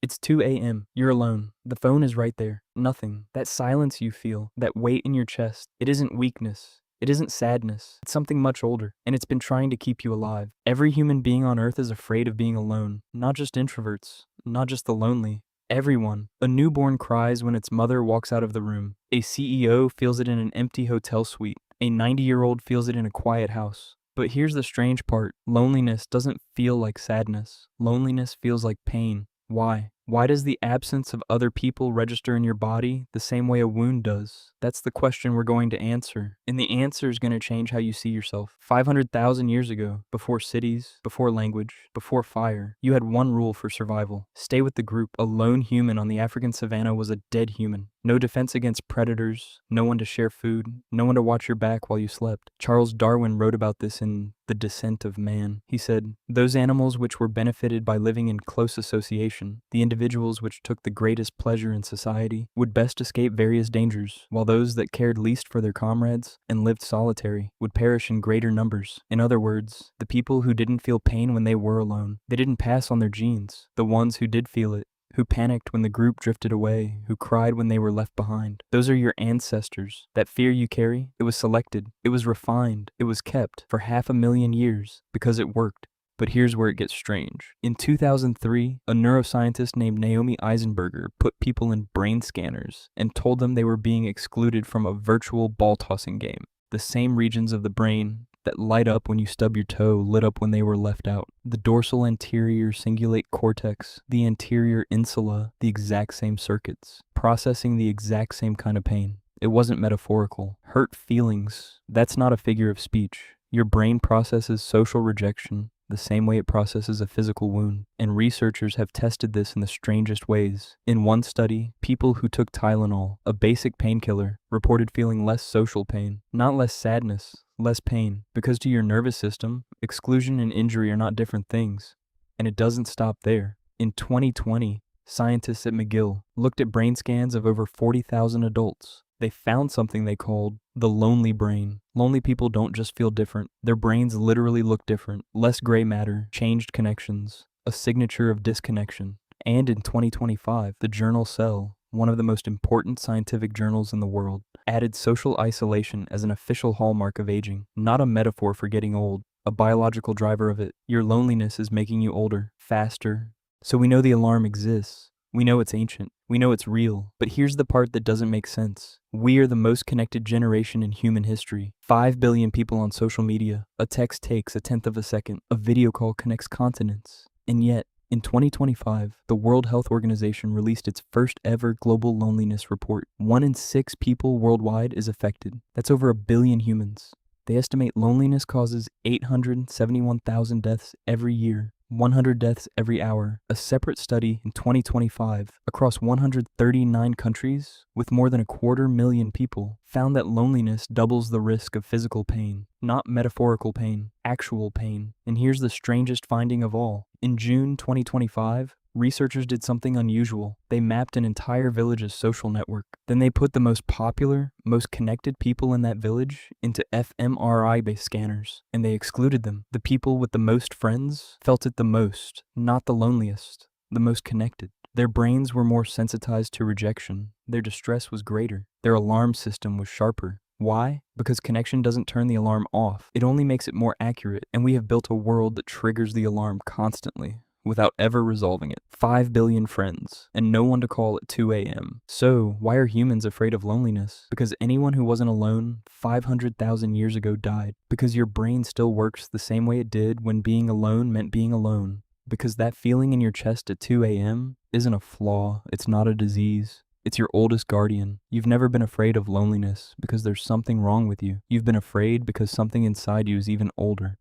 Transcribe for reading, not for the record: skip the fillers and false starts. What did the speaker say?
It's 2 a.m. You're alone. The phone is right there. Nothing. That silence you feel, that weight in your chest, it isn't weakness. It isn't sadness. It's something much older, and it's been trying to keep you alive. Every human being on Earth is afraid of being alone. Not just introverts, not just the lonely. Everyone. A newborn cries when its mother walks out of the room. A CEO feels it in an empty hotel suite. A 90-year-old feels it in a quiet house. But here's the strange part. Loneliness doesn't feel like sadness. Loneliness feels like pain. Why? Why does the absence of other people register in your body the same way a wound does? That's the question we're going to answer. And the answer is going to change how you see yourself. 500,000 years ago, before cities, before language, before fire, you had one rule for survival. Stay with the group. A lone human on the African savannah was a dead human. No defense against predators, no one to share food, no one to watch your back while you slept. Charles Darwin wrote about this in The Descent of Man. He said, "Those animals which were benefited by living in close association, the individuals which took the greatest pleasure in society, would best escape various dangers, while those that cared least for their comrades and lived solitary would perish in greater numbers." In other words, the people who didn't feel pain when they were alone, they didn't pass on their genes. The ones who did feel it, who panicked when the group drifted away, who cried when they were left behind. Those are your ancestors. That fear you carry, it was selected, it was refined, it was kept for 500,000 years because it worked. But here's where it gets strange. In 2003, a neuroscientist named Naomi Eisenberger put people in brain scanners and told them they were being excluded from a virtual ball tossing game. The same regions of the brain that light up when you stub your toe lit up when they were left out. The dorsal anterior cingulate cortex, the anterior insula, the exact same circuits, processing the exact same kind of pain. It wasn't metaphorical. Hurt feelings, that's not a figure of speech. Your brain processes social rejection the same way it processes a physical wound, and researchers have tested this in the strangest ways. In one study, people who took Tylenol, a basic painkiller, reported feeling less social pain, not less sadness, less pain, because to your nervous system, exclusion and injury are not different things. And it doesn't stop there. In 2020, scientists at McGill looked at brain scans of over 40,000 adults. They found something they called the lonely brain. Lonely people don't just feel different. Their brains literally look different. Less gray matter, changed connections, a signature of disconnection. And in 2025, the journal Cell, one of the most important scientific journals in the world, added social isolation as an official hallmark of aging, not a metaphor for getting old, a biological driver of it. Your loneliness is making you older, faster. So we know the alarm exists. We know it's ancient. We know it's real. But here's the part that doesn't make sense. We are the most connected generation in human history. 5 billion people on social media. A text takes 1/10 of a second. A video call connects continents. And yet, in 2025, the World Health Organization released its first ever global loneliness report. 1 in 6 people worldwide is affected. That's over 1 billion humans. They estimate loneliness causes 871,000 deaths every year. 100 deaths every hour. A separate study in 2025 across 139 countries with more than 250,000 people found that loneliness doubles the risk of physical pain, not metaphorical pain, actual pain. And here's the strangest finding of all. In June 2025, researchers did something unusual. They mapped an entire village's social network. Then they put the most popular, most connected people in that village into fMRI-based scanners, and they excluded them. The people with the most friends felt it the most, not the loneliest, the most connected. Their brains were more sensitized to rejection. Their distress was greater. Their alarm system was sharper. Why? Because connection doesn't turn the alarm off. It only makes it more accurate, and we have built a world that triggers the alarm constantly, without ever resolving it. 5 billion friends, and no one to call at 2 a.m. So, why are humans afraid of loneliness? Because anyone who wasn't alone 500,000 years ago died. Because your brain still works the same way it did when being alone meant being alone. Because that feeling in your chest at 2 a.m. isn't a flaw, it's not a disease. It's your oldest guardian. You've never been afraid of loneliness because there's something wrong with you. You've been afraid because something inside you is even older.